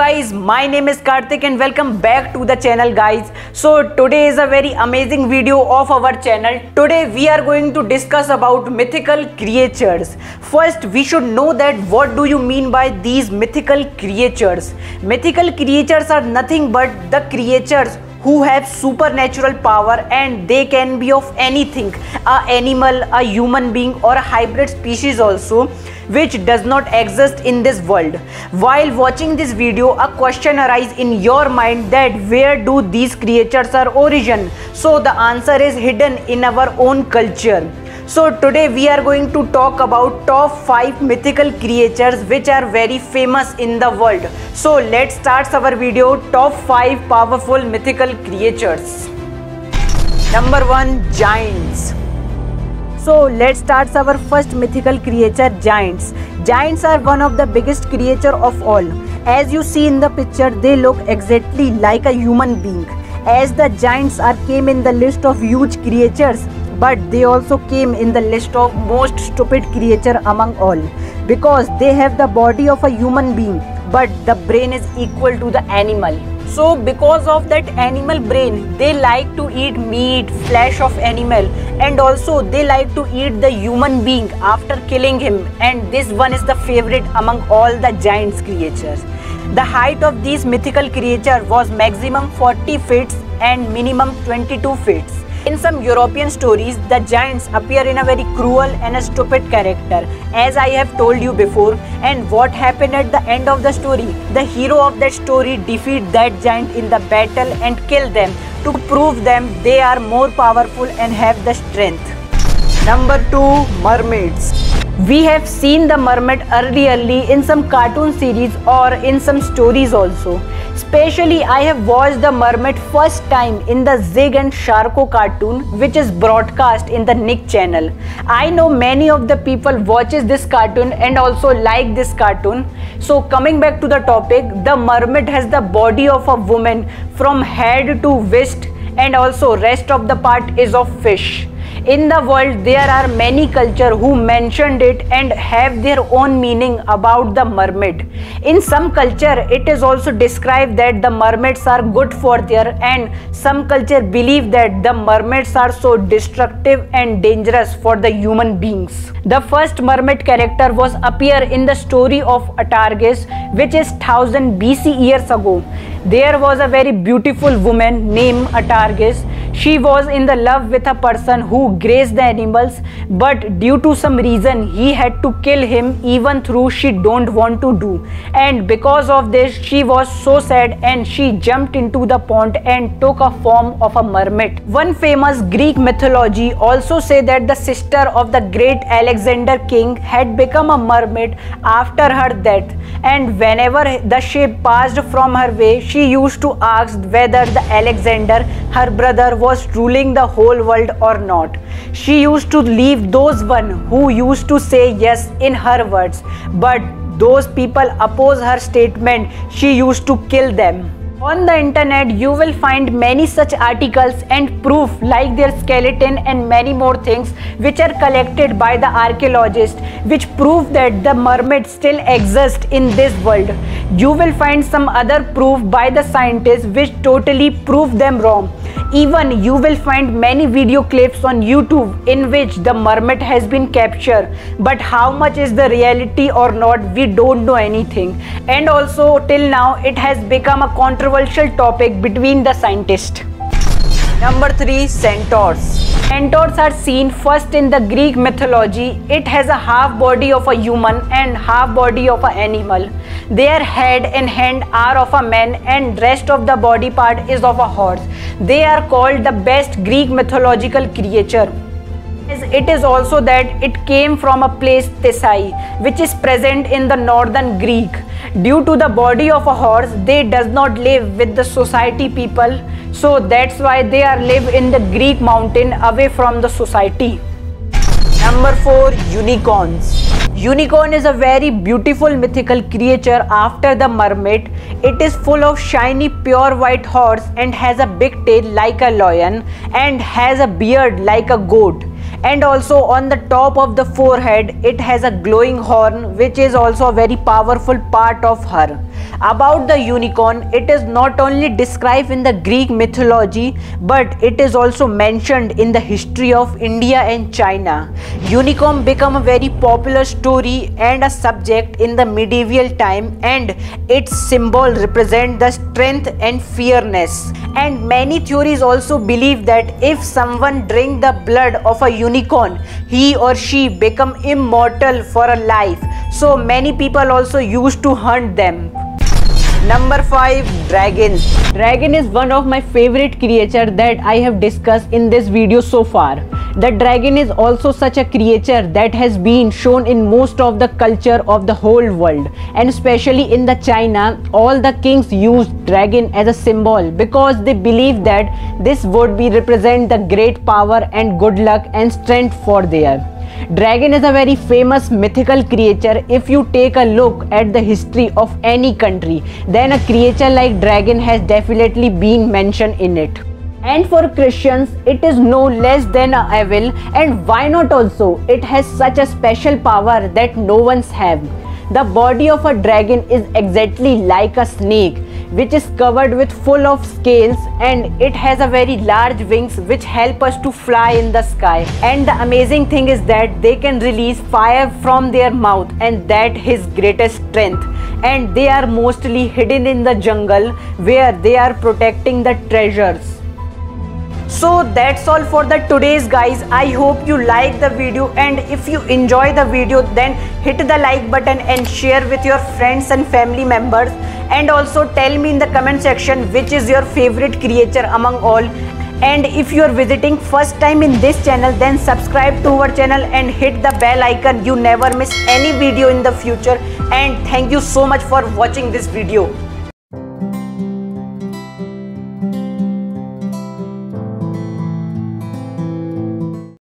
guys, my name is Karthik and welcome back to the channel guys. So today is a very amazing video of our channel. Today we are going to discuss about mythical creatures. First we should know that what do you mean by these mythical creatures. Mythical creatures are nothing but the creatures who have supernatural power, and they can be of anything, a animal, a human being or a hybrid species also, which does not exist in this world. While watching this video, a question arises in your mind that where do these creatures are origin? So the answer is hidden in our own culture. So today we are going to talk about top 5 mythical creatures which are very famous in the world. So let's start our video, top 5 powerful mythical creatures. Number 1, giants. So let's start our first mythical creature, giants. Giants are one of the biggest creature of all. As you see in the picture, they look exactly like a human being. As the giants came in the list of huge creatures, but they also came in the list of most stupid creature among all, because they have the body of a human being but the brain is equal to the animal. So because of that animal brain, they like to eat meat, flesh of animal, and also they like to eat the human being after killing him, and this one is the favorite among all the giants creatures. The height of these mythical creature was maximum 40 feet and minimum 22 feet. In some European stories, the giants appear in a very cruel and a stupid character, as I have told you before. And what happened at the end of the story? The hero of that story defeat that giant in the battle and kill them to prove them they are more powerful and have the strength. Number 2, mermaids. We have seen the mermaid early in some cartoon series or in some stories also. Especially I have watched the mermaid first time in the Zig and Sharko cartoon, which is broadcast in the Nick channel. I know many of the people watches this cartoon and also like this cartoon. So coming back to the topic, the mermaid has the body of a woman from head to waist, and also rest of the part is of fish. In the world, there are many cultures who mentioned it and have their own meaning about the mermaid. In some culture, it is also described that the mermaids are good for their, and some culture believe that the mermaids are so destructive and dangerous for the human beings. The first mermaid character was appear in the story of Atargis, which is 1000 BC years ago. There was a very beautiful woman named Atargis. She was in the love with a person who grazed the animals, but due to some reason he had to kill him even though she don't want to do. And because of this, she was so sad and she jumped into the pond and took a form of a mermaid. One famous Greek mythology also say that the sister of the great Alexander king had become a mermaid after her death, and whenever the ship passed from her way, she used to ask whether the Alexander, her brother, was ruling the whole world or not. She used to leave those one who used to say yes in her words, but those people oppose her statement. She used to kill them. On the internet, you will find many such articles and proof like their skeleton and many more things which are collected by the archaeologists, which prove that the mermaids still exist in this world. You will find some other proof by the scientists which totally prove them wrong. Even you will find many video clips on YouTube in which the mermaid has been captured, but how much is the reality or not, we don't know anything. And also till now it has become a controversial topic between the scientists. Number 3, centaurs. Centaurs are seen first in the Greek mythology. It has a half body of a human and half body of an animal. Their head and hand are of a man and rest of the body part is of a horse. They are called the best Greek mythological creature. It is also that it came from a place Thessaly, which is present in the northern Greek. Due to the body of a horse, they does not live with the society people, so that's why they are live in the Greek mountain away from the society. Number 4, unicorns. Unicorn is a very beautiful mythical creature after the mermaid. It is full of shiny pure white horse and has a big tail like a lion and has a beard like a goat. and also on the top of the forehead it has a glowing horn, which is also a very powerful part of her. About the unicorn, it is not only described in the Greek mythology, but it is also mentioned in the history of India and China. Unicorn became a very popular story and a subject in the medieval time, and its symbol represent the strength and fierceness. And many theories also believe that if someone drink the blood of a unicorn, he or she become immortal for a life. So many people also used to hunt them. Number 5. Dragons. Dragon is one of my favorite creature that I have discussed in this video so far. The dragon is also such a creature that has been shown in most of the culture of the whole world, and especially in the China, all the kings use dragon as a symbol because they believe that this would be represent the great power and good luck and strength for their. Dragon is a very famous mythical creature. If you take a look at the history of any country, then a creature like dragon has definitely been mentioned in it. And for Christians, it is no less than a evil, and why not also? It has such a special power that no one's have. The body of a dragon is exactly like a snake, which is covered with full of scales, and it has a very large wings which help us to fly in the sky. And the amazing thing is that they can release fire from their mouth, and that is greatest strength. And they are mostly hidden in the jungle where they are protecting the treasures. So that's all for the today's guys. I hope you like the video, and if you enjoy the video then hit the like button and share with your friends and family members, and also tell me in the comment section which is your favorite creature among all. And if you are visiting first time in this channel, then subscribe to our channel and hit the bell icon. You never miss any video in the future. And thank you so much for watching this video.